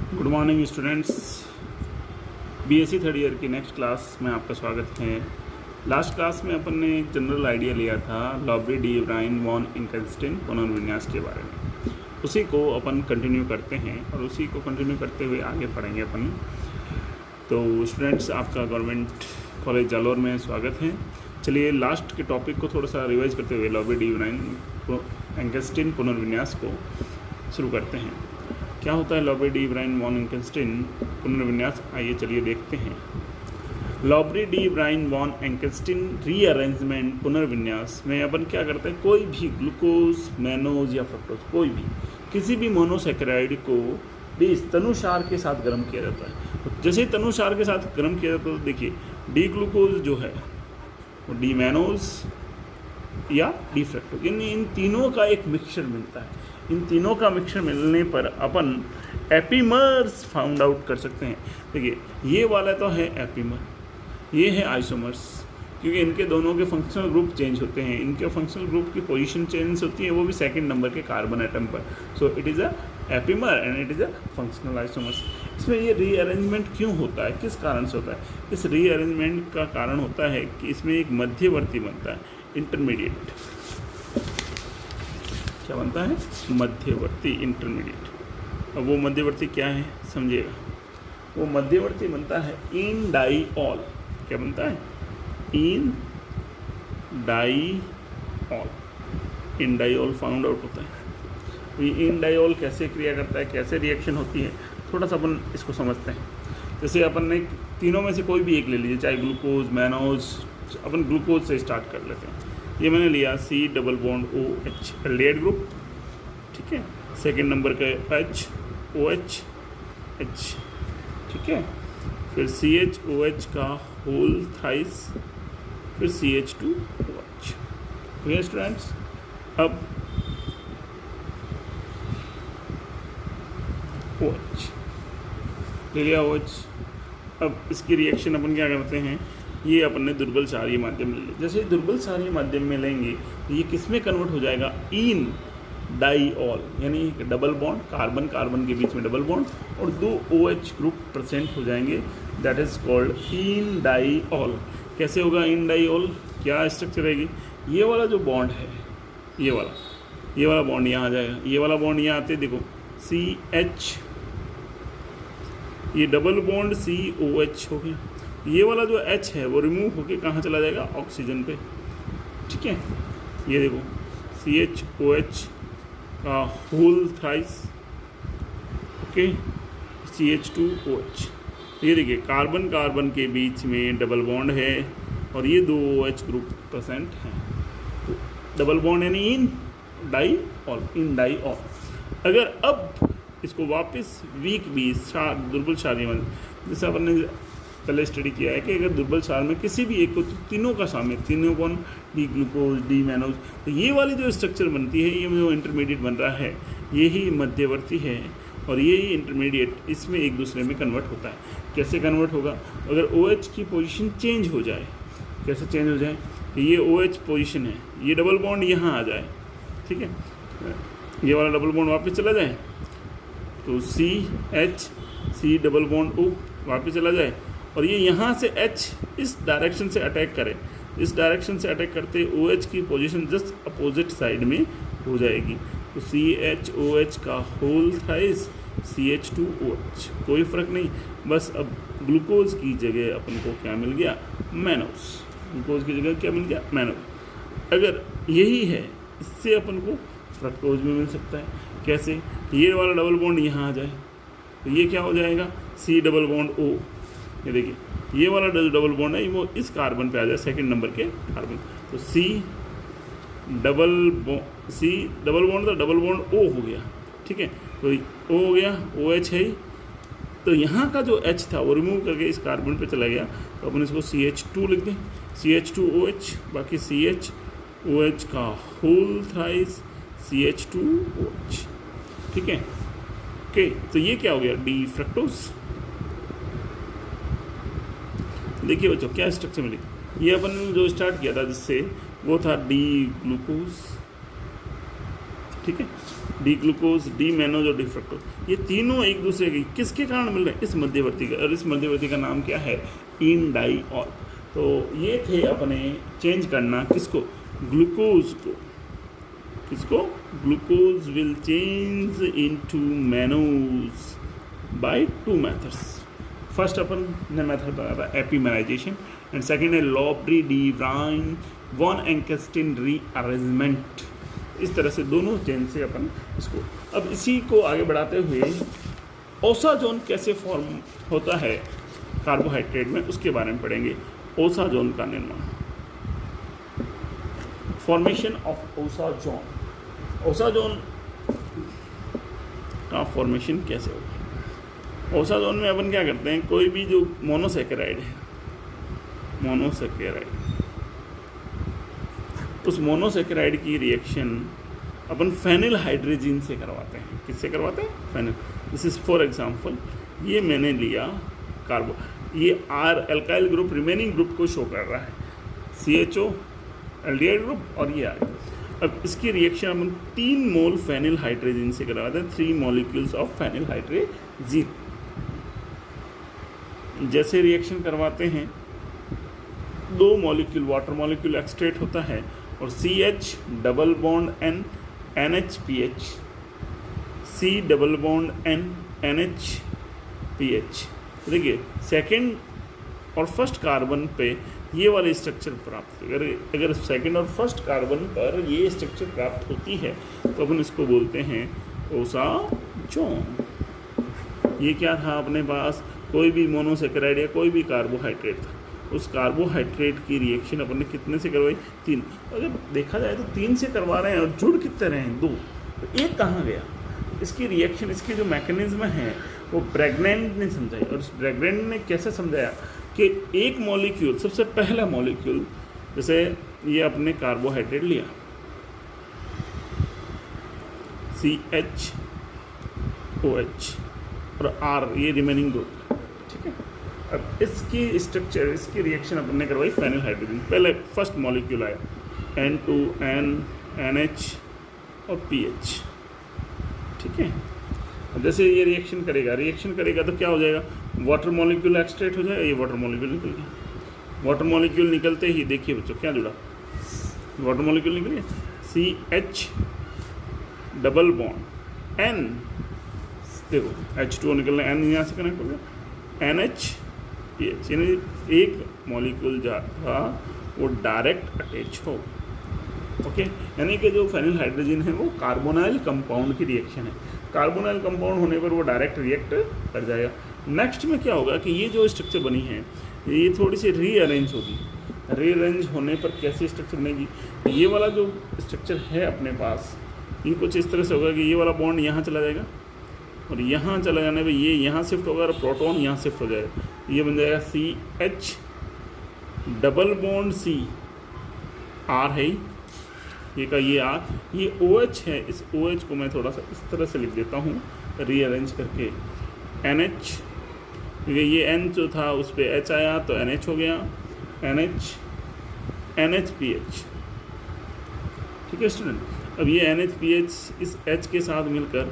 Good morning students. BSc third year की next class में आपका स्वागत है। लास्ट क्लास में अपन ने जनरल आइडिया लिया था लॉबरी डी ब्राइन वॉन इंकेस्टिन पुनर्विन्यास के बारे में। उसी को अपन कंटिन्यू करते हैं और उसी को कंटिन्यू करते हुए आगे पढ़ेंगे अपन। तो स्टूडेंट्स, आपका गवर्नमेंट कॉलेज जालौर में स्वागत है। चलिए लास्ट के टॉपिक को थोड़ा सा रिवाइज करते हुए लॉबरी डी ब्राइन इंकेस्टिन पुनर्विन्यास को शुरू करते हैं। क्या होता है लॉबरी डी ब्राइन वॉन इंकेस्टिन पुनर्विन्यास, आइए चलिए देखते हैं। लॉबरी डी ब्राइन वॉन इंकेस्टिन रीअरेंजमेंट पुनर्विन्यास में अपन क्या करते हैं, कोई भी ग्लूकोज, मैनोज या फ्रक्टोज, कोई भी किसी भी मोनोसैकेराइड को भी तनुसार के साथ गर्म किया जाता है। तो जैसे ही तनुसार के साथ गर्म किया जाता है तो देखिए डी ग्लूकोज जो है वो डी मैनोज या डी फ्रक्टोज, इन तीनों का एक मिक्सचर मिलता है। इन तीनों का मिक्सचर मिलने पर अपन एपीमर्स फाउंड आउट कर सकते हैं। देखिए ये वाला तो है एपीमर, ये है आइसोमर्स, क्योंकि इनके दोनों के फंक्शनल ग्रुप चेंज होते हैं। इनके फंक्शनल ग्रुप की पोजीशन चेंज होती है, वो भी सेकंड नंबर के कार्बन एटम पर। So it is a epimer and it is a functional isomers. इसमें ये रीअरेंजमेंट क्यों होता है, किस कारण से होता है? इस रीअरेंजमेंट का कारण होता है कि इसमें एक मध्यवर्ती बनता है, इंटरमीडिएट। क्या बनता है? मध्यवर्ती, इंटरमीडिएट। अब वो मध्यवर्ती क्या है समझिएगा। वो मध्यवर्ती बनता है इन डाईऑल। क्या बनता है? इन डाईऑल। इन डाईऑल फाउंड आउट होता है। ये इन डाईऑल कैसे क्रिया करता है, कैसे रिएक्शन होती है, थोड़ा सा अपन इसको समझते हैं। जैसे अपन ने तीनों में से कोई भी एक ले लीजिए, चाहे ग्लूकोज, मैनोज। अपन ग्लूकोज से स्टार्ट कर लेते हैं। ये मैंने लिया C double bond OH aldehyde group, ठीक है। सेकंड नंबर का H OH H, ठीक है। फिर CHOH का होल थाइस, फिर CH2OH। ठीक है स्टूडेंट्स। अब OH ले लिया OH। अब इसकी रिएक्शन अपन क्या करते हैं, ये अपन ने दुर्बल क्षारीय माध्यम ले लिया। जैसे दुर्बल क्षारीय माध्यम में लेंगे तो ये किस में कन्वर्ट हो जाएगा? इन डाईऑल, यानी डबल बॉन्ड, कार्बन कार्बन के बीच में डबल बॉन्ड और दो OH ग्रुप प्रेजेंट हो जाएंगे। That is called enediol. कैसे होगा इन डाईऑल? क्या स्ट्रक्चर रहेगी? ये वाला जो बॉन्ड है, ये वाला बॉन्ड यहाँ आ जाएगा, ये वाला बॉन्ड यहाँ आते देखो CH, ये डबल बॉन्ड COH हो गया। ये वाला जो H है वो रिमूव होके कहाँ चला जाएगा? ऑक्सीजन पे, ठीक है। ये देखो CHOH का होल थ्राइस, ओके, CH2OH। ये देखिए कार्बन कार्बन के बीच में डबल बॉन्ड है और ये दो OH ग्रुप प्रेजेंट हैं। तो डबल बॉन्ड यानी इन डाईऑल, इन डाईऑल। अगर अब इसको वापस वीक बी दुर्बल क्षारीय में, जैसे अपन ने पहले स्टडी किया है कि अगर दुर्बल क्षार में किसी भी एक को, तो तीनों का शामिल, तीनों कौन? D glucose, D mannose. तो ये वाली जो स्ट्रक्चर बनती है, ये जो इंटरमीडिएट बन रहा है, यही मध्यवर्ती है और यही इंटरमीडिएट इसमें एक दूसरे में कन्वर्ट होता है। कैसे कन्वर्ट होगा? अगर OH की पोजीशन चेंज हो जाए। कैसे चेंज हो जाए? ये OH पोजीशन है, ये डबल बॉन्ड यहाँ आ जाए, ठीक है। ये वाला डबल बॉन्ड वापस चला जाए तो CH, C double bond O वापस चला जाए और ये यहाँ से H इस डायरेक्शन से अटैक करे। इस डायरेक्शन से अटैक करते OH की पोजीशन जस्ट अपोजिट साइड में हो जाएगी। तो CHOH का होल थाइस, CH2OH, कोई फ़र्क नहीं। बस अब ग्लूकोज की जगह अपन को क्या मिल गया? मैनोज। ग्लूकोज की जगह क्या मिल गया? मैनोज। अगर यही है, इससे अपन को फ्रक्टोज भी मिल सकता है। कैसे? ये वाला डबल बॉन्ड यहाँ आ जाए तो ये क्या हो जाएगा? C double bond O। ये देखिए ये वाला डबल बॉन्ड है, वो इस कार्बन पे आ जाए, सेकंड नंबर के कार्बन। तो C डबल बॉन्ड था, डबल बॉन्ड O हो गया, ठीक है। तो O हो गया, OH है ही। तो यहाँ का जो H था वो रिमूव करके इस कार्बन पे चला गया, तो अपन इसको CH2 लिख दें, CH2OH। बाकी CHOH का होल थ्राइस, CH2OH, ठीक है। ओके, तो ये क्या हो गया? D fructose. देखिए बच्चों क्या स्ट्रक्चर मिली। ये अपन जो स्टार्ट किया था जिससे, वो था डी ग्लूकोज, ठीक है, डी ग्लूकोज, डी मैनोज और डी फ्रक्टोज, ये तीनों एक दूसरे के किसके कारण मिल रहे हैं? इस मध्यवर्ती का, और इस मध्यवर्ती का नाम क्या है? इंडाइऑल। तो ये थे अपने चेंज करना किसको? ग्लूकोज को। किसको? Glucose will change into mannose by 2 methods. First अपन ने मेथड बताया था एपीमेराइजेशन, एंड सेकेंड है Lobry de Bruyn van Ekenstein rearrangement. इस तरह से दोनों चेंज से अपन इसको, अब इसी को आगे बढ़ाते हुए ओसाजोन कैसे फॉर्म होता है कार्बोहाइड्रेट में, उसके बारे में पढ़ेंगे। ओसाजोन का निर्माण, फॉर्मेशन ऑफ ओसाजोन। ओसाजोन का फॉर्मेशन कैसे होगा? ओसाजोन में अपन क्या करते हैं, कोई भी जो मोनोसेकेराइड है, मोनोसेकेराइड, उस मोनोसेकेराइड की रिएक्शन अपन फेनिल हाइड्रोजन से करवाते हैं। किससे करवाते हैं? Phenyl. This is for example, ये मैंने लिया कार्बो, ये are alkyl group remaining group को शो कर रहा है, CHO एल्डिहाइड ग्रुप, और ये आर। अब इसकी रिएक्शन अपन 3 मोल फेनिल हाइड्रोजन से करवाते हैं, 3 मॉलिक्यूल्स ऑफ फेनिल हाइड्रोजन। जैसे रिएक्शन करवाते हैं, 2 मॉलिक्यूल वाटर मॉलिक्यूल एक्सट्रेट होता है, और CH double bond N NHPH, C double bond N NHPH। देखिए सेकंड और फर्स्ट कार्बन पे ये वाली स्ट्रक्चर प्राप्त, अगर सेकंड और फर्स्ट कार्बन पर ये स्ट्रक्चर प्राप्त होती है तो अपन इसको बोलते हैं ओसाजोन। ये क्या था अपने पास? कोई भी मोनोसेकेराइड या कोई भी कार्बोहाइड्रेट था, उस कार्बोहाइड्रेट की रिएक्शन अपन ने कितने से करवाई? 3। अगर देखा जाए तो 3 से करवा रहे हैं, और जुड़ कितने रहे हैं? 2। तो एक कहाँ गया? इसकी रिएक्शन, इसकी जो मैकेनिज्म है वो ब्रैगनेंट ने समझाई, और उस ब्रैगनेंट ने कैसे समझाया कि एक मॉलिक्यूल, सबसे पहला मॉलिक्यूल, जैसे ये अपने कार्बोहाइड्रेट लिया CHOH और R, ये रिमेनिंग ग्रुप, ठीक है। अब इसकी स्ट्रक्चर, इसकी रिएक्शन अपन ने करवाई फेनिल हाइड्रोजन। पहले फर्स्ट मॉलिक्यूल आया N2N NH और PH, ठीक है। अब जैसे ये रिएक्शन करेगा तो क्या हो जाएगा? वाटर मॉलिक्यूल एक्सट्रेट हो जाएगा, ये वाटर मॉलिक्यूल निकल गया। वाटर मॉलिक्यूल निकलते ही देखिए बच्चों क्या जुड़ा, वाटर मॉलिक्यूल निकल गया, CH डबल बॉन्ड N, देखो H2O निकलना, N यहाँ से कनेक्ट हो गया, NHPH, यानी एक मॉलिक्यूल जो था वो डायरेक्ट अटैच हो। ओके, यानी कि जो फेनिल हाइड्रोजन है वो कार्बोनाइल कंपाउंड की रिएक्शन है, कार्बोनाइल कंपाउंड होने पर वो डायरेक्ट रिएक्ट कर जाएगा। नेक्स्ट में क्या होगा कि ये जो स्ट्रक्चर बनी है ये थोड़ी सी रीअरेंज होगी। रीअरेंज होने पर कैसी स्ट्रक्चर बनेगी? ये वाला जो स्ट्रक्चर है अपने पास, ये कुछ इस तरह से होगा कि ये वाला बॉन्ड यहाँ चला जाएगा, और यहाँ चला जाने पर ये यहाँ शिफ्ट होगा, और प्रोटॉन यहाँ शिफ्ट हो जाएगा, ये बन जाएगा CH double bond C, R है ये का, ये R, ये OH है। इस OH को मैं थोड़ा सा इस तरह से लिख देता हूँ रीअरेंज करके, NH, क्योंकि ये N जो था उस पर H आया तो NH हो गया, NH NHPH, ठीक है स्टूडेंट। अब ये NHPH इस H के साथ मिलकर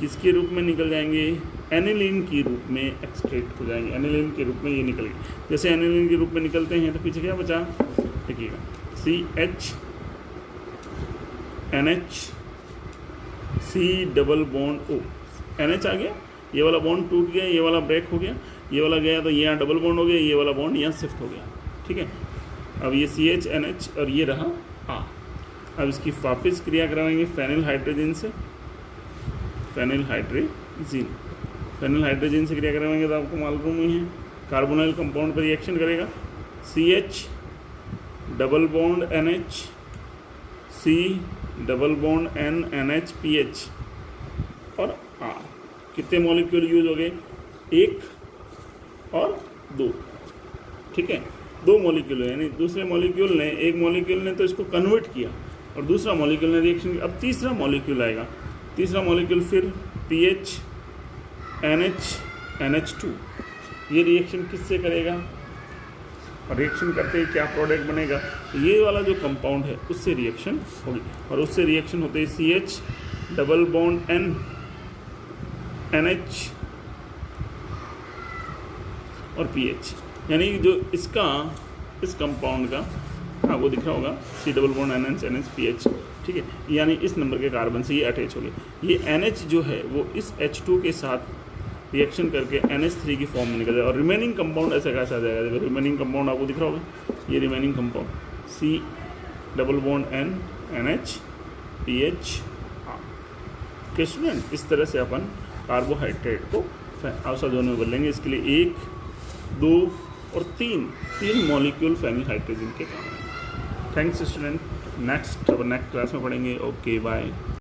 किसके रूप में निकल जाएंगे? एनिलीन के रूप में एक्सट्रैक्ट हो जाएंगे, एनिलीन के रूप में ये निकल गए। जैसे एनिलीन के रूप में निकलते हैं तो पीछे क्या बचा? देखिएगा CH NH C double bond O, NH आ गया, ये वाला बॉन्ड टूट गया, ये वाला ब्रेक हो गया, ये वाला गया तो ये यहाँ डबल बॉन्ड हो गया, ये वाला बॉन्ड यहाँ शिफ्ट हो गया, ठीक है। अब ये CH NH और ये रहा A। अब इसकी वापस क्रिया कराएंगे फेनिल हाइड्रोजन से, फेनिल हाइड्रोजन से क्रिया कराएंगे तो आपको मालूम ही है कार्बोनाइल कंपाउंड पर रिएक्शन करेगा, CH double bond NH C double bond N NHPH और R। कितने मॉलिक्यूल यूज हो गए? 1 और 2, ठीक है। 2 मॉलिक्यूल है, यानी दूसरे मॉलिक्यूल ने, एक मॉलिक्यूल ने तो इसको कन्वर्ट किया और दूसरा मॉलिक्यूल ने रिएक्शन किया। अब तीसरा मॉलिक्यूल आएगा, तीसरा मॉलिक्यूल फिर PH NH NH2, ये रिएक्शन किससे करेगा? और रिएक्शन करते ही क्या प्रोडक्ट बनेगा, ये वाला जो कंपाउंड है उससे रिएक्शन होगी, और उससे रिएक्शन होते ही CH double bond N NH और PH, यानी जो इसका इस कंपाउंड का आपको दिख रहा होगा C double bond NH NH PH, ठीक है, यानी इस नंबर के कार्बन से ये अटैच हो गए। ये NH जो है वो इस H2 के साथ रिएक्शन करके NH3 की फॉर्म में निकल जाएगा, और रिमेनिंग कंपाउंड ऐसा कैसा आ जाएगा, देखो रिमेनिंग कंपाउंड आपको दिख रहा होगा, ये remaining compound C double bond N NH PH। Okay student, इस तरह से अपन कार्बोहाइड्रेट को अवसाद जोन में बदलेंगे। इसके लिए 1, 2 और 3 मॉलिक्यूल फेनिलहाइड्रोजन के काम हैं। थैंक्स स्टूडेंट, नेक्स्ट क्लास में पढ़ेंगे। Okay bye.